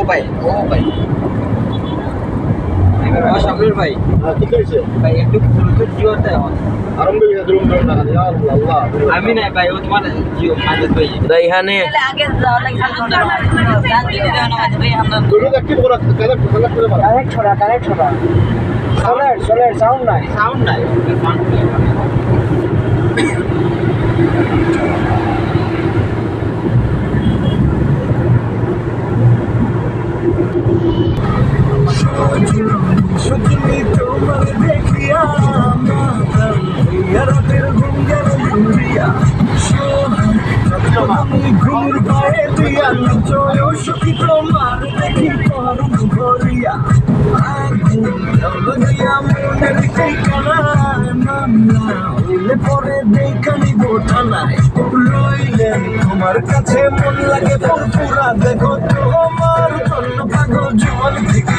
ভাই ও ভাই শামলুর ভাই ভাই একটু জিওতে আমি নাই ভাই ও তোমার জিও মাঝে ভাই এখানে আগে যাওয়া লাগে কানেক্ট ছোড়া সোলার সাউন্ড নাই সত্যি তোমার দেখিয়া মাতাল হইয়া রাতের ঘুম গেল ঘুরিয়া আমি ঘুর পায়ে দিয়া জয় সখী তোমার দেখি পরম ভরিয়া দিয়া মনের ঠিকানায় মামলা হইলে পরে দেখানি গোঠানায় রইলেন তোমার কাছে মন লাগে পুরা দেখো তোমার জন্য পাগল জীবন থেকে